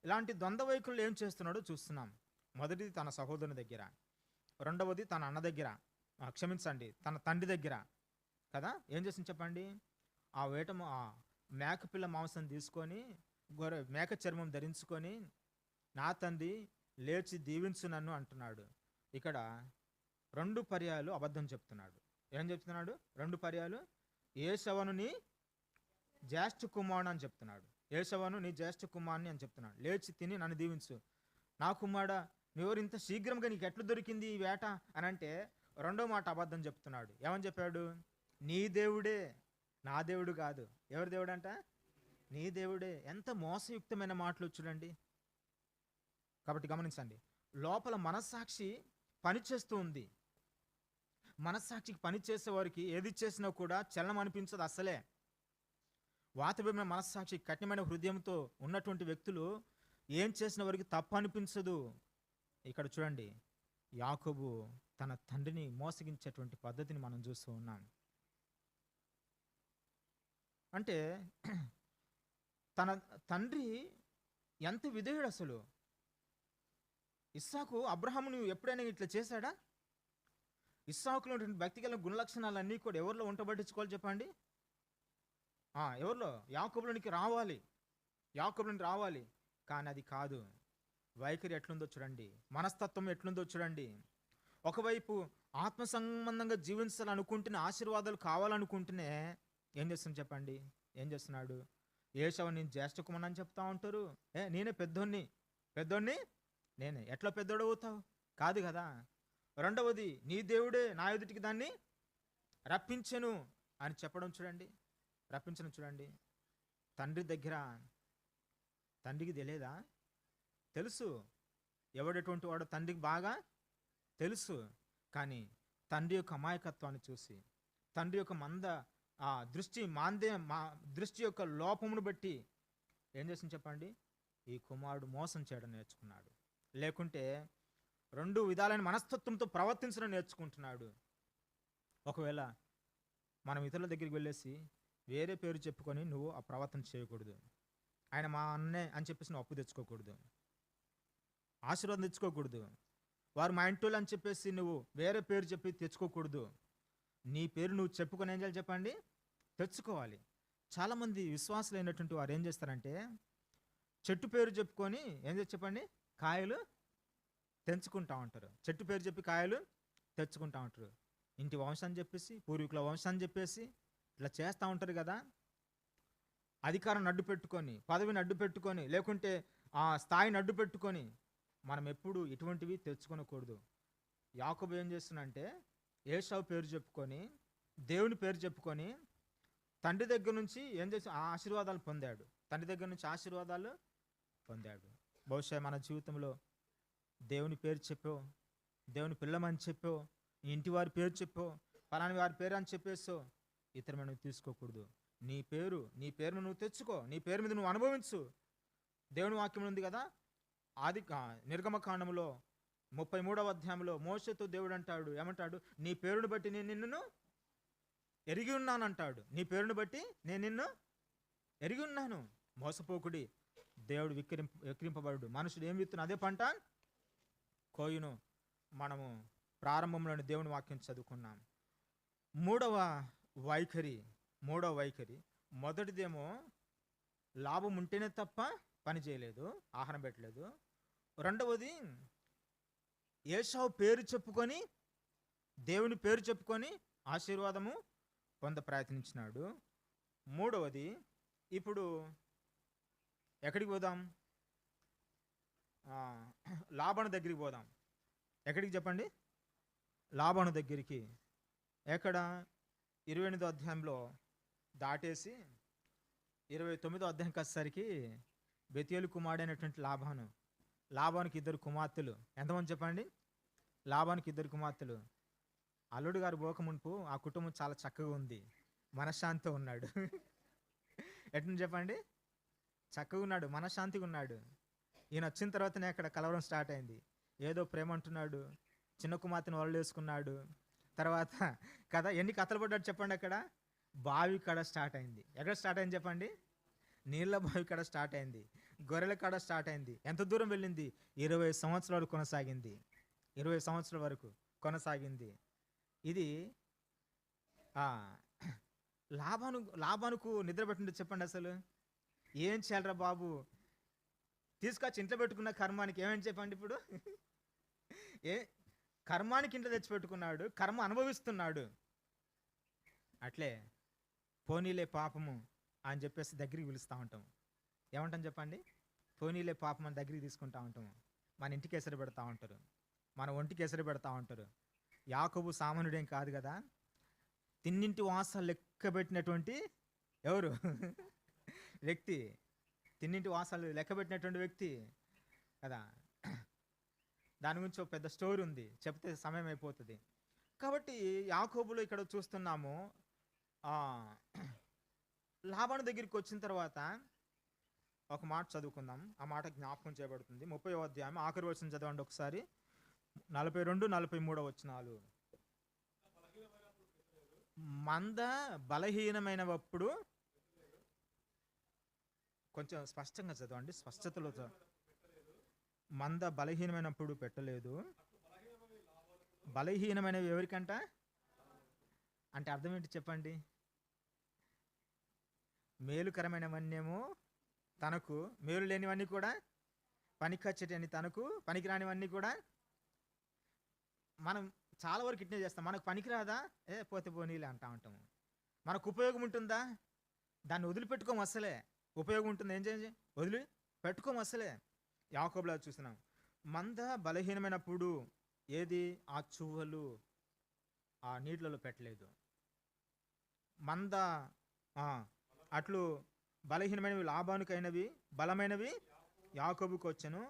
ఇలాంటి ద్వంద్వ వైఖరులు ఏం చేస్తున్నాడో చూస్తున్నాం. మొదటిది తన సహోదరుని దగ్గర, రెండవది తన అన్న దగ్గర, క్షమించండి తన తండ్రి దగ్గర కదా. ఏం చేసింది చెప్పండి? ఆ మేకపిల్ల మాంసం తీసుకొని మేక చర్మం ధరించుకొని నా తండ్రి లేచి దీవించు నన్ను అంటున్నాడు. ఇక్కడ 2 పర్యాయాలు అబద్ధం చెప్తున్నాడు. ఏం చెప్తున్నాడు? 2 పర్యాయాలు ఏశావును నీ జ్యేష్ఠ కుమారుడు అని చెప్తున్నాడు. ఏశావును నీ జ్యేష్ఠ కుమారుని అని చెప్తున్నాడు. లేచి తిని నన్ను దీవించు. నా కుమారుడా, నువ్వెవరు ఇంత శీఘ్రంగా నీకు ఎట్లా దొరికింది ఈ వేట అని అంటే, రెండో మాట అబద్ధం చెప్తున్నాడు. ఏమని చెప్పాడు? నీ దేవుడే, నా దేవుడు కాదు. ఎవరి దేవుడు అంట? నీ దేవుడే. ఎంత మోసయుక్తమైన మాటలు చూడండి. కాబట్టి గమనించండి, లోపల మనస్సాక్షి పనిచేస్తూ ఉంది. మనస్సాక్షికి పనిచేసే వారికి ఏది చేసినా కూడా చలనం అనిపించదు అసలే. వాతమైన మనస్సాక్షి, కఠినమైన హృదయంతో ఉన్నటువంటి వ్యక్తులు ఏం చేసిన వారికి తప్పు అనిపించదు. ఇక్కడ చూడండి, యాకోబు తన తండ్రిని మోసగించేటువంటి పద్ధతిని మనం చూస్తూ ఉన్నాం. అంటే తన తండ్రి ఎంత విధేయుడు అసలు. ఇస్సాకు అబ్రహామును ఎప్పుడైనా ఇట్లా చేశాడా? ఇస్సాకులో భక్తి గల గుణలక్షణాలన్నీ కూడా ఎవరిలో ఉంటబట్టించుకోవాలి చెప్పండి? ఎవరిలో? యాకోబులోనికి రావాలి. యాకోబులోనికి రావాలి. కానీ అది కాదు. వైఖరి ఎట్లుందో చూడండి, మనస్తత్వం ఎట్లుందో చూడండి. ఒకవైపు ఆత్మ సంబంధంగా జీవించాలనుకుంటేనే, ఆశీర్వాదాలు కావాలనుకుంటేనే ఏం చేస్తుంది చెప్పండి? ఏం చేస్తున్నాడు? ఏశావు నేను జ్యేష్ఠ కుమారుడు అని చెప్తా ఉంటారు. నేనే పెద్దోడిని నేనే. ఎట్లా పెద్దోడు అవుతావు? కాదు కదా. రెండవది, నీ దేవుడే నా ఎదుటికి దాన్ని రప్పించెను అని చెప్పడం చూడండి. రప్పించను చూడండి. తండ్రి దగ్గర తండ్రికి తెలియదా? తెలుసు. ఎవడెటువంటి వాడో తండ్రికి బాగా తెలుసు. కానీ తండ్రి యొక్క అమాయకత్వాన్ని చూసి, తండ్రి యొక్క దృష్టి యొక్క లోపమును బట్టి ఏం చేసింది చెప్పండి? ఈ కుమారుడు మోసం చేయడం నేర్చుకున్నాడు. లేకుంటే 2 విధాలైన మనస్తత్వంతో ప్రవర్తించడం నేర్చుకుంటున్నాడు. ఒకవేళ మనం ఇతరుల దగ్గరికి వెళ్ళేసి వేరే పేరు చెప్పుకొని నువ్వు ఆ ప్రవర్తన చేయకూడదు. ఆయన మా అన్నే అని చెప్పేసి నువ్వు అప్పు తెచ్చుకోకూడదు, ఆశీర్వాదం తెచ్చుకోకూడదు. వారు మా ఇంటోళ్ళు అని చెప్పేసి నువ్వు వేరే పేరు చెప్పి తెచ్చుకోకూడదు. నీ పేరు నువ్వు చెప్పుకొని ఏం చేయాలి చెప్పండి? తెచ్చుకోవాలి. చాలామంది విశ్వాసులు అయినటువంటి వారు ఏం చేస్తారంటే, చెట్టు పేరు చెప్పుకొని ఏం చేసి చెప్పండి? కాయలు తెంచుకుంటా ఉంటారు. చెట్టు పేరు చెప్పి కాయలు తెచ్చుకుంటా ఉంటారు. ఇంటి వంశాన్ని చెప్పేసి, పూర్వీకుల వంశాన్ని చెప్పేసి ఇట్లా చేస్తూ ఉంటారు కదా. అధికారాన్ని అడ్డు పెట్టుకొని, పదవిని అడ్డు పెట్టుకొని, లేకుంటే ఆ స్థాయిని అడ్డు పెట్టుకొని మనం ఎప్పుడు ఇటువంటివి తెచ్చుకోకూడదు. యాకోబు ఏం చేస్తున్నంటే, ఏశావు పేరు చెప్పుకొని, దేవుని పేరు చెప్పుకొని తండ్రి దగ్గర నుంచి ఏం చేసి ఆశీర్వాదాలు పొందాడు. తండ్రి దగ్గర నుంచి ఆశీర్వాదాలు పొందాడు. బహుశా మన జీవితంలో దేవుని పేరు చెప్పో, దేవుని పిల్లమని చెప్పో, ఇంటి వారి పేరు చెప్పో, పలాని వారి పేరు అని చెప్పేసో ఇతరమైన తీసుకోకూడదు. నీ పేరు నువ్వు తెచ్చుకో. నీ పేరు మీద నువ్వు అనుభవించు. దేవుని వాక్యం ఉంది కదా, నిర్గమకాండంలో 33వ అధ్యాయంలో మోషేతో దేవుడు అంటాడు, ఏమంటాడు? నీ పేరును బట్టి నేను నిన్ను ఎరిగి ఉన్నాను అంటాడు. నీ పేరును బట్టి నేను నిన్ను ఎరిగి ఉన్నాను. మోసపోకుడి, దేవుడు ఎక్కిరింపబడు. మనుషుడు ఏం విత్తును అదే పంట కోయును. మనము ప్రారంభంలోని దేవుని వాక్యం చదువుకున్నాం. మూడవ వైఖరి మూడవ వైఖరి మొదటిదేమో లాభం ఉంటేనే తప్ప పని చేయలేదు, ఆహారం పెట్టలేదు. రెండవది ఏశావు పేరు చెప్పుకొని, దేవుని పేరు చెప్పుకొని ఆశీర్వాదము పొంద ప్రయత్నించినాడు. మూడవది, ఇప్పుడు ఎక్కడికి పోదాం? లాబాను దగ్గరికి పోదాం. ఎక్కడికి చెప్పండి? లాబాను దగ్గరికి. ఎక్కడ? 28వ అధ్యాయంలో దాటేసి 29వ అధ్యాయంకి వచ్చేసరికి బెతేలు కుమారుడైనటువంటి లాబానుకి 2 కుమార్తెలు. ఎంతమంది చెప్పండి? లాబానుకి 2 కుమార్తెలు. అల్లుడు గారు పోక మునుపు ఆ కుటుంబం చాలా చక్కగా ఉంది, మనశ్శాంతితో ఉన్నాడు. ఎట్లా చెప్పండి? చక్కగా ఉన్నాడు, మనశ్శాంతిగా ఉన్నాడు. ఈయన వచ్చిన తర్వాతనే అక్కడ కలవరం స్టార్ట్ అయింది. ఏదో ప్రేమ అంటున్నాడు, చిన్న కుమార్తెను వరలు వేసుకున్నాడు. తర్వాత కదా ఎన్ని కథలు పడ్డాడు చెప్పండి. అక్కడ బావి కాడ స్టార్ట్ అయింది. ఎక్కడ స్టార్ట్ అయింది చెప్పండి? నీళ్ళ బావి కాడ స్టార్ట్ అయింది, గొర్రెల కాడ స్టార్ట్ అయింది. ఎంత దూరం వెళ్ళింది? 20 సంవత్సరాల వరకు కొనసాగింది. 20 సంవత్సరాల వరకు కొనసాగింది. ఇది లాబానుకు నిద్ర పెట్టండి చెప్పండి. అసలు ఏం చేయాలరా బాబు, తీసుకొచ్చి ఇంట్లో పెట్టుకున్న కర్మానికి ఏమని చెప్పండి. ఇప్పుడు కర్మానికి ఇంట్లో తెచ్చిపెట్టుకున్నాడు, కర్మ అనుభవిస్తున్నాడు. అట్లే పోనీలే పాపము అని చెప్పేసి దగ్గరికి పిలుస్తూ ఉంటాం. ఏమంటాం చెప్పండి? పోనీలే పాపం అని దగ్గరికి తీసుకుంటా ఉంటాము. మన ఇంటికి ఎసరు పెడతా ఉంటారు, మన ఒంటికి ఎసరు పెడతా ఉంటారు. యాకోబు సామాన్యుడేం కాదు కదా, తిన్నింటి వాసాలు లెక్క పెట్టినటువంటి ఎవరు వ్యక్తి, తిన్నింటి వాసాలు లెక్క పెట్టినటువంటి వ్యక్తి కదా. దాని గురించి ఒక పెద్ద స్టోరీ ఉంది, చెప్తే సమయం అయిపోతుంది. కాబట్టి యాకోబులో ఇక్కడ చూస్తున్నాము, లాబాను దగ్గరికి వచ్చిన తర్వాత ఒక మాట చదువుకుందాం. ఆ మాట జ్ఞాపకం చేయబడుతుంది. 30వ అధ్యాయం ఆఖరి వచనం చదవండి ఒకసారి. 42, 43 వచనాలు. మంద బలహీనమైనప్పుడు, కొంచెం స్పష్టంగా చదవండి, స్పష్టతలో మంద బలహీనమైనప్పుడు పెట్టలేదు. బలహీనమైనవి ఎవరికంట అంటే అర్థం ఏంటి చెప్పండి? మేలుకరమైనవన్నేమో తనకు, మేలు లేనివన్నీ కూడా పనికొచ్చేటని తనకు, పనికిరానివన్నీ కూడా. మనం చాలా వరకు ఇట్నే చేస్తాం. మనకు పనికిరాదా, పోతే పోనీలే అంటా ఉంటాము. మనకు ఉపయోగం ఉంటుందా, దాన్ని వదిలిపెట్టుకోము అసలే. ఉపయోగం ఉంటుంది, ఏం చేయాలి? వదిలి పెట్టుకోము అసలే. యాకోబులో చూస్తున్నాం, మంద బలహీనమైనప్పుడు ఏది? ఆ చువ్వలు ఆ నీళ్ళలో పెట్టలేదు. మంద అట్లు బలహీనమైనవి లాబానుకైనవి, బలమైనవి యాకోబుకు వచ్చెను.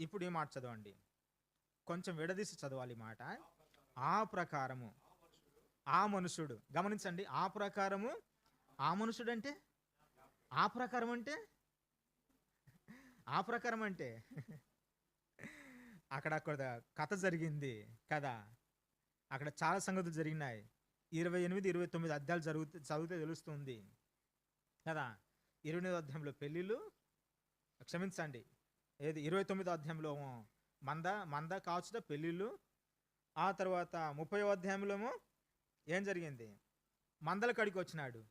ఇప్పుడు ఈ మాట చదవండి, కొంచెం విడదీసి చదవాలి మాట. ఆ ప్రకారము ఆ మనుషుడు, గమనించండి, ఆ ప్రకారము ఆ మనుషుడు అంటే, ఆ ప్రకారం అంటే, ఆ ప్రకారం అంటే అక్కడ కథ జరిగింది కదా. అక్కడ చాలా సంగతులు జరిగినాయి. 28, 29 అధ్యాయాలు చదివితే తెలుస్తుంది కదా. 28వ అధ్యాయంలో పెళ్ళిళ్ళు, క్షమించండి, ఏది 29వ అధ్యాయంలో మంద కాచుట పెళ్ళిళ్ళు. ఆ తర్వాత 30వ అధ్యాయంలో ఏం జరిగింది? మందల కడికి వచ్చినాడు.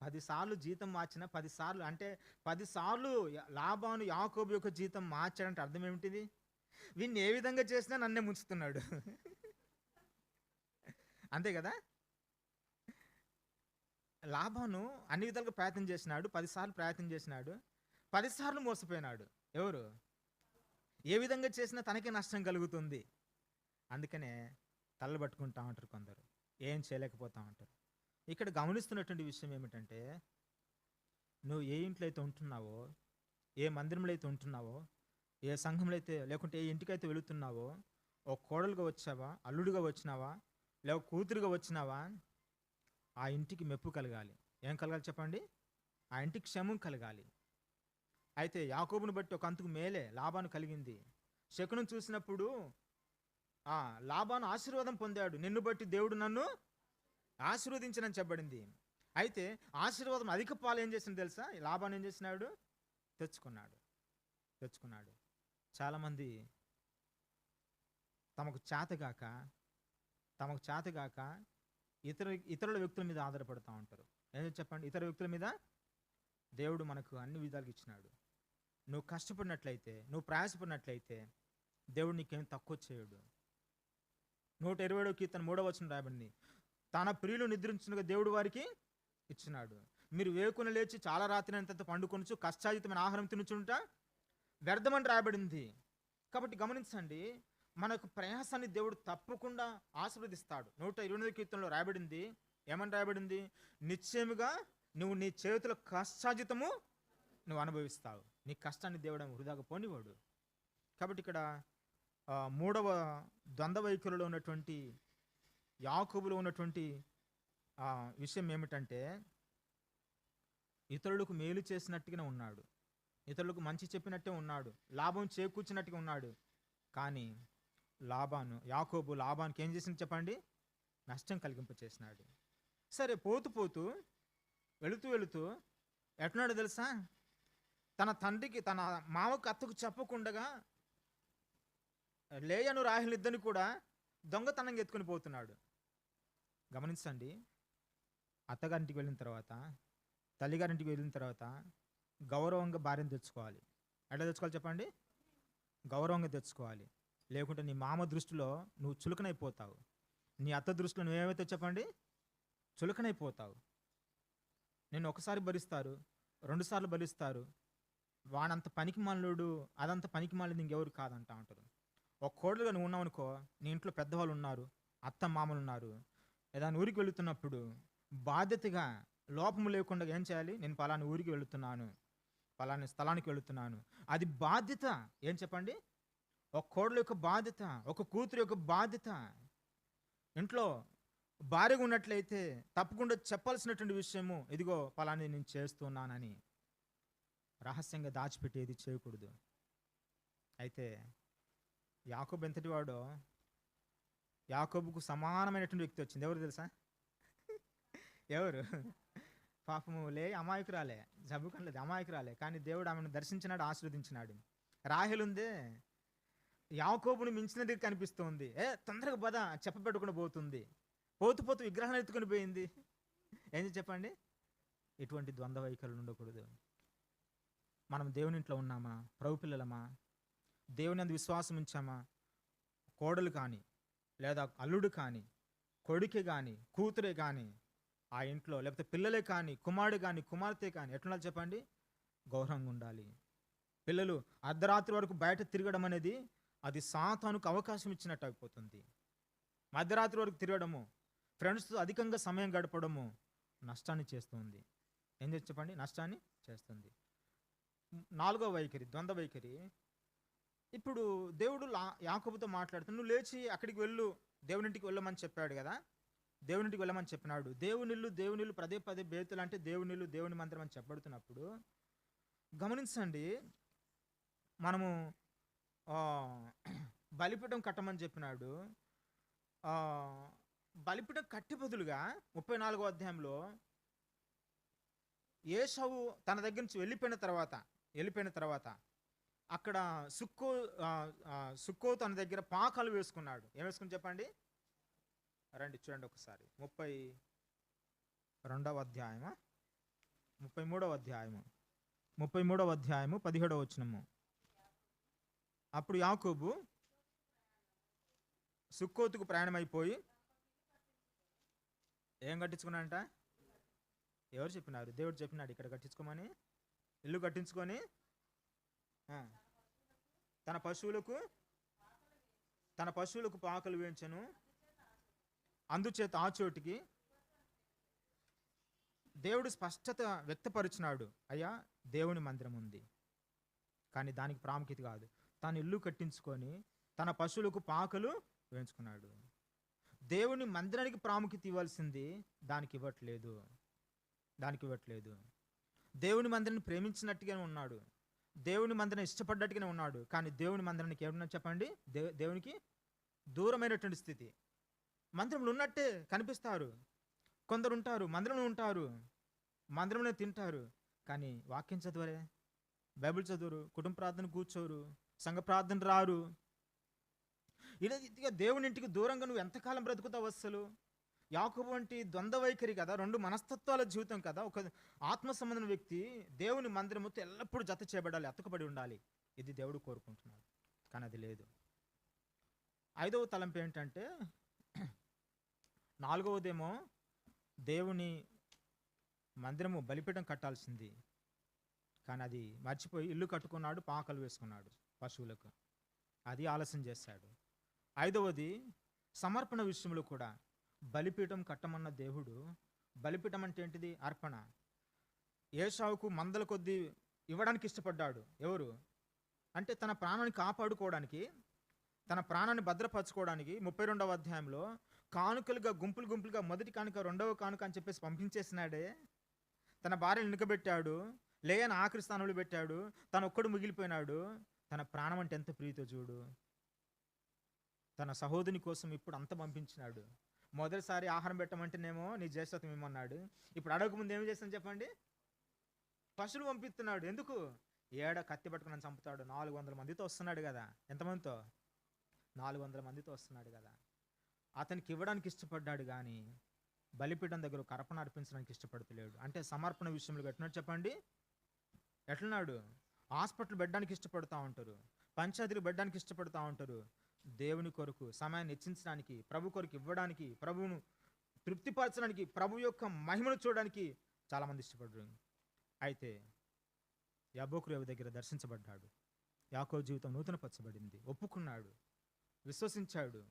10 సార్లు జీతం మార్చిన, 10 సార్లు అంటే 10 సార్లు లాబాను యాకోబు యొక్క జీతం మార్చాడంటే అర్థం ఏమిటిది? వీన్ని ఏ విధంగా చేసినా నన్నే ముంచుతున్నాడు. అంతే కదా. లాబాను అన్ని విధాలుగా ప్రయత్నం చేసినాడు, 10 సార్లు ప్రయత్నం చేసినాడు, 10 సార్లు మోసపోయినాడు. ఎవరు? ఏ విధంగా చేసినా తనకే నష్టం కలుగుతుంది. అందుకనే తలలు పట్టుకుంటా ఉంటారు కొందరు, ఏం చేయలేకపోతా ఉంటారు. ఇక్కడ గమనిస్తున్నటువంటి విషయం ఏమిటంటే, నువ్వు ఏ ఇంట్లో అయితే ఉంటున్నావో, ఏ మందిరంలో అయితే ఉంటున్నావో, ఏ సంఘంలో అయితే, లేకుంటే ఏ ఇంటికైతే వెళుతున్నావో, ఒక కోడలుగా వచ్చావా, అల్లుడుగా వచ్చినావా, లేక కూతురుగా వచ్చినావా, ఆ ఇంటికి మెప్పు కలగాలి. ఏం కలగాలి చెప్పండి? ఆ ఇంటికి క్షేమం కలగాలి. అయితే యాకోబును బట్టి ఒక అంతకు మేలే లాబాను కలిగింది. శకునం చూసినప్పుడు లాబాను ఆశీర్వాదం పొందాడు, నిన్ను బట్టి దేవుడు నన్ను ఆశీర్వదించనని చెప్పబడింది. అయితే ఆశీర్వాదం అధిక పాలు ఏం చేసింది తెలుసా? లాబాను ఏం చేసినాడు? తెచ్చుకున్నాడు. చాలామంది తమకు చేతగాక తమకు చేతగాక ఇతరుల వ్యక్తుల మీద ఆధారపడుతూ ఉంటారు. ఏదో చెప్పండి, ఇతర వ్యక్తుల మీద దేవుడు మనకు అన్ని విధాలుగా ఇచ్చినాడు. నువ్వు కష్టపడినట్లయితే, నువ్వు ప్రయాసపడినట్లయితే దేవుడు నీకేం తక్కువ చేయడు. 127వ కీర్తన 3వ వచనం రాయబడింది, తన ప్రియులు నిద్రించునుగా దేవుడు వారికి ఇచ్చినాడు. మీరు వేకున లేచి చాలా రాత్రి అంత పండుకొనుచు కష్టాజితమైన ఆహారం తినుచుంట వ్యర్థమని రాయబడింది. కాబట్టి గమనించండి, మనకు ప్రయాసాన్ని దేవుడు తప్పకుండా ఆశీర్వదిస్తాడు. 128వ కీర్తనలో రాయబడింది, ఏమని రాయబడింది? నిశ్చయముగా నువ్వు నీ చేతుల కష్టాజితము నువ్వు అనుభవిస్తావు. నీ కష్టాన్ని దేవుడు వృధాగా పోనివాడు. కాబట్టి ఇక్కడ మూడవ ద్వంద్వ వైఖరిలో ఉన్నటువంటి యాకోబులో ఉన్నటువంటి విషయం ఏమిటంటే, ఇతరులకు మేలు చేసినట్టుగానే ఉన్నాడు, ఇతరులకు మంచి చెప్పినట్టే ఉన్నాడు, లాభం చేకూర్చినట్టుగా ఉన్నాడు. కానీ యాకోబు లాభానికి ఏం చేసింది చెప్పండి? నష్టం కలిగింపచేసినాడు. సరే, పోతూ పోతూ వెళుతూ ఎట్లున్నాడు తెలుసా? తన తండ్రికి, తన మామకు, అత్తకు చెప్పకుండా లేయను రాహేలు ఇద్దరిని కూడా దొంగతనంగా ఎత్తుకుని పోతున్నాడు. గమనించండి, అత్తగారింటికి వెళ్ళిన తర్వాత, తల్లిగారింటికి వెళ్ళిన తర్వాత గౌరవంగా భార్యను తెచ్చుకోవాలి. ఎట్లా తెచ్చుకోవాలి చెప్పండి? గౌరవంగా తెచ్చుకోవాలి. లేకుంటే నీ మామ దృష్టిలో నువ్వు చులకనైపోతావు, నీ అత్త దృష్టిలో నువ్వేమైతే చెప్పండి చులకనైపోతావు. నేను ఒకసారి భరిస్తారు, 2 సార్లు భరిస్తారు, వాడంత పనికి మాలినోడు, అదంత పనికి మాలినది ఇంకెవరు కాదంటా ఉంటారు. ఒక కోడలుగా నువ్వు ఉన్నావు అనుకో, నీ ఇంట్లో పెద్దవాళ్ళు ఉన్నారు, అత్త మామలు ఉన్నారు. ఏదైనా ఊరికి వెళుతున్నప్పుడు బాధ్యతగా లోపము లేకుండా ఏం చేయాలి? నేను పలానా ఊరికి వెళుతున్నాను, పలానా స్థలానికి వెళుతున్నాను, అది బాధ్యత. ఏం చెప్పండి? ఒక కోడలు యొక్క బాధ్యత, ఒక కూతురు యొక్క బాధ్యత. ఇంట్లో భార్యగా ఉన్నట్లయితే తప్పకుండా చెప్పాల్సినటువంటి విషయము, ఇదిగో పలానా నేను చేస్తున్నానని. రహస్యంగా దాచిపెట్టేది చేయకూడదు. అయితే యాకోబు ఎంతటి వాడో, యాకోబుకు సమానమైనటువంటి వ్యక్తి వచ్చింది. ఎవరు తెలుసా? ఎవరు? పాపము అమాయకురాలే, జబ్బుకనలేదు, అమాయకురాలే. కానీ దేవుడు ఆమెను దర్శించినాడు, ఆశీర్వదించినాడు. రాహేలుందే, యాకోబుని మించినది కనిపిస్తుంది. తొందరగా పద చెప్పబెట్టకుండా పోతుంది. పోతూ విగ్రహాన్ని ఎత్తుకొని పోయింది. ఏం చెప్పండి? ఎటువంటి ద్వంద్వ వైఖరులు ఉండకూడదు. మనం దేవుని ఇంట్లో ఉన్నామా? ప్రభు పిల్లలమా? దేవుని అందు విశ్వాసం ఉంచామా? కోడలు కానీ, లేదా అల్లుడు కానీ, కొడుకే కానీ, కూతురే కానీ, ఆ ఇంట్లో లేకపోతే పిల్లలే కానీ, కుమారుడు కానీ, కుమార్తె కానీ ఎట్లా చెప్పండి? గౌరవంగా ఉండాలి. పిల్లలు అర్ధరాత్రి వరకు బయట తిరగడం అనేది అది సాతానుకు అవకాశం ఇచ్చినట్టు అయిపోతుంది. మధ్యరాత్రి వరకు తిరగడము, ఫ్రెండ్స్తో అధికంగా సమయం గడపడము నష్టాన్ని చేస్తుంది. ఏం చేసి చెప్పండి? నష్టాన్ని చేస్తుంది. 4వ వైఖరి, ద్వంద్వ వైఖరి. ఇప్పుడు దేవుడు యాకోబుతో మాట్లాడుతూ, నువ్వు లేచి అక్కడికి వెళ్ళు, దేవునింటికి వెళ్ళమని చెప్పాడు కదా, దేవునింటికి వెళ్ళమని చెప్పినాడు. దేవునిల్లు పదే బేతులు అంటే దేవునిల్లు, దేవుని మందిరం అని చెప్పబడుతున్నప్పుడు గమనించండి, మనము బలిపీఠం కట్టమని చెప్పినాడు. బలిపీఠం కట్టి బదులుగా 34వ అధ్యాయంలో ఏశావు తన దగ్గర నుంచి వెళ్ళిపోయిన తర్వాత అక్కడ సుక్కో తన దగ్గర పాకాలు వేసుకున్నాడు. ఏం వేసుకుని చెప్పండి? రండి చూడండి ఒకసారి. 33వ అధ్యాయము 17వ వచనము. అప్పుడు యాకోబు సుక్కోతుకు ప్రయాణమైపోయి ఏం కట్టించుకున్నాడంట? ఎవరు చెప్పినారు? దేవుడు చెప్పినాడు ఇక్కడ కట్టించుకోమని. ఇల్లు కట్టించుకొని తన పశువులకు పాకలు వేయించను. అందుచేత ఆ చోటికి దేవుడు స్పష్టత వ్యక్తపరిచినాడు, అయ్యా దేవుని మందిరం ఉంది, కానీ దానికి ప్రాముఖ్యత కాదు. తాను ఇల్లు కట్టించుకొని తన పశువులకు పాకలు వేయించుకున్నాడు. దేవుని మందిరానికి ప్రాముఖ్యత ఇవ్వాల్సింది దానికి ఇవ్వట్లేదు. దేవుని మందిరాన్ని ప్రేమించినట్టుగానే ఉన్నాడు, దేవుని మందిరం ఇష్టపడ్డట్టుగానే ఉన్నాడు. కానీ దేవుని మందిరానికి ఏమన్నా చెప్పండి? దేవునికి దూరమైనటువంటి స్థితి. మందిరంలో ఉన్నట్టే కనిపిస్తారు, కొందరు ఉంటారు, మందిరంలో ఉంటారు, మందిరంలో తింటారు, కానీ వాక్యం చదవరే, బైబిల్ చదువురు, కుటుంబ ప్రార్థన కూర్చోరు, సంఘ ప్రార్థన రారు. ఇక దేవుని ఇంటికి దూరంగా నువ్వు ఎంతకాలం బ్రతుకుతావు అస్సలు? యాకోబు వంటి ద్వంద్వ వైఖరి కదా, రెండు మనస్తత్వాల జీవితం కదా. ఒక ఆత్మ సంబంధం వ్యక్తి దేవుని మందిరముతో ఎల్లప్పుడూ జత చేయబడాలి, అతుకబడి ఉండాలి. ఇది దేవుడు కోరుకుంటున్నాడు, కానీ అది లేదు. ఐదవ తలంపు ఏంటంటే, నాలుగవదేమో దేవుని మందిరము బలిపీఠం కట్టాల్సింది, కానీ అది మర్చిపోయి ఇల్లు కట్టుకున్నాడు, పాకలు వేసుకున్నాడు పశువులకు. అది ఆలస్యం చేశాడు. ఐదవది సమర్పణ విషయంలో కూడా బలిపీఠం కట్టమన్న దేవుడు, బలిపీఠం అంటే ఏంటిది? అర్పణ. ఏశావుకు మందల కొద్దీ ఇవ్వడానికి ఇష్టపడ్డాడు. ఎవరు అంటే తన ప్రాణాన్ని కాపాడుకోవడానికి, తన ప్రాణాన్ని భద్రపరచుకోవడానికి 32వ అధ్యాయంలో కానుకలుగా గుంపులు గుంపులుగా మొదటి కానుక, రెండవ కానుక అని చెప్పేసి పంపించేసినాడే. తన భార్యను నిలబెట్టాడు, లేయని ఆఖరి స్థానంలో పెట్టాడు, తను ఒక్కడు మిగిలిపోయినాడు. తన ప్రాణం అంటే ఎంత ప్రీతో చూడు. తన సహోదరుని కోసం ఇప్పుడు అంత పంపించినాడు. మొదటిసారి ఆహారం పెట్టమంటేనేమో నీ జ్యేష్ఠత్వం ఇమ్మన్నాడు. ఇప్పుడు అడగకముందు ఏం చేస్తాను చెప్పండి? పశువులు పంపిస్తున్నాడు. ఎందుకు? కత్తి పట్టుకుని చంపుతాడు. 400 మందితో వస్తున్నాడు కదా. ఎంతమందితో? 400 మందితో వస్తున్నాడు కదా. అతనికి ఇవ్వడానికి ఇష్టపడ్డాడు, కానీ బలిపీఠం దగ్గర ఒక అర్పణ అర్పించడానికి ఇష్టపడతలేడు. అంటే సమర్పణ విషయంలో ఎట్లున్నాడు చెప్పండి? ఎట్లున్నాడు? హాస్పిటల్ పెట్టడానికి ఇష్టపడుతూ ఉంటారు, పంచాయతీలు పెట్టడానికి ఇష్టపడుతూ ఉంటారు. దేవుని కొరకు సమయాన్ని హెచ్చించడానికి, ప్రభు కొరకు ఇవ్వడానికి, ప్రభువును తృప్తిపరచడానికి, ప్రభు యొక్క మహిమను చూడడానికి చాలామంది ఇష్టపడ్డారు. అయితే యాబోకు రేవు దగ్గర దర్శించబడ్డాడు. యాకోబు జీవితం నూతనపరచబడింది. ఒప్పుకున్నాడు, విశ్వసించాడు.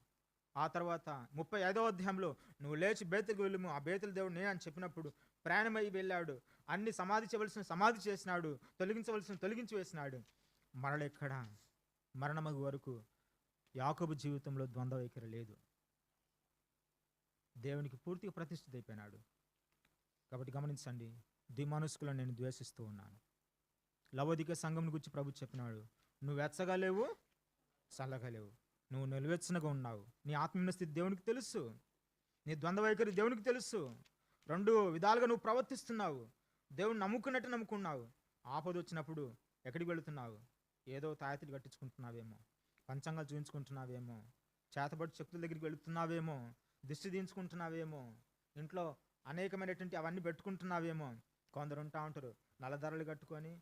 ఆ తర్వాత 35వ అధ్యాయంలో నువ్వు లేచి బేతెలుకు వెళ్ళము, ఆ బేతెలు దేవుడు నేను అని చెప్పినప్పుడు ప్రయాణమై వెళ్ళాడు. అన్ని సమాధి చేయవలసిన సమాధి చేసినాడు, తొలగించవలసిన తొలగించి వేసినాడు. మరలెక్కడ? మరణమగు వరకు యాకోబు జీవితంలో ద్వంద్వ వైఖరి లేదు. దేవునికి పూర్తిగా ప్రతిష్ఠిత అయిపోయినాడు. కాబట్టి గమనించండి, ద్విమనస్కులను నేను ద్వేషిస్తూ ఉన్నాను. లవోదిక సంఘం గురించి ప్రభు చెప్పినాడు, నువ్వు వెచ్చగా లేవు, చల్లగా లేవు, నువ్వు నిలువెచ్చనగా ఉన్నావు. నీ ఆత్మీయ స్థితి దేవునికి తెలుసు, నీ ద్వంద్వ వైఖరి దేవునికి తెలుసు. రెండు విధాలుగా నువ్వు ప్రవర్తిస్తున్నావు. దేవుని నమ్ముకున్నట్టు నమ్ముకున్నావు. ఆపద వచ్చినప్పుడు ఎక్కడికి వెళుతున్నావు? ఏదో తాయతులు కట్టించుకుంటున్నావేమో, పంచంగాలు చూపించుకుంటున్నావేమో, చేతబడి శక్తుల దగ్గరికి వెళుతున్నావేమో, దిష్టి దించుకుంటున్నావేమో, ఇంట్లో అనేకమైనటువంటి అవన్నీ పెట్టుకుంటున్నావేమో. కొందరు ఉంటా ఉంటారు నల్లధరలు కట్టుకొని,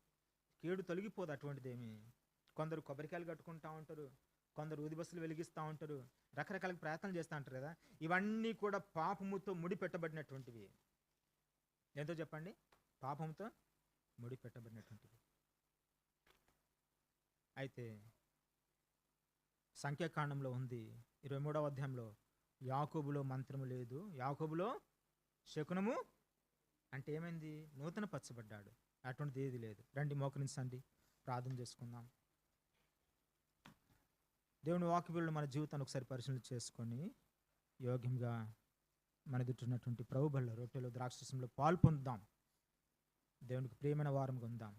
కీడు తొలగిపోదు అటువంటిదేమి. కొందరు కొబ్బరికాయలు కట్టుకుంటా ఉంటారు, కొందరు ఊదిబస్సులు వెలిగిస్తూ ఉంటారు, రకరకాల ప్రయత్నాలు చేస్తూ ఉంటారు కదా. ఇవన్నీ కూడా పాపముతో ముడి పెట్టబడినటువంటివి. ఎంతో చెప్పండి? పాపంతో ముడి పెట్టబడినటువంటివి. అయితే సంఖ్యాకాండంలో ఉంది 23వ అధ్యాయంలో, యాకోబులో మంత్రము లేదు, యాకోబులో శకునము. అంటే ఏమైంది? నూతన పరచబడ్డాడు. అటువంటిది ఏది లేదు. రండి మోకరించండి, ప్రార్థన చేసుకుందాం. దేవుని వాక్యములను మన జీవితాన్ని ఒకసారి పరిశీలన చేసుకొని యోగ్యంగా మన ఎదుటిన్నటువంటి ప్రభు బల్ల రొట్టెలో ద్రాక్షరసంలో పాలు పొందుదాం. దేవునికి ప్రియమైన వారంగా ఉందాం.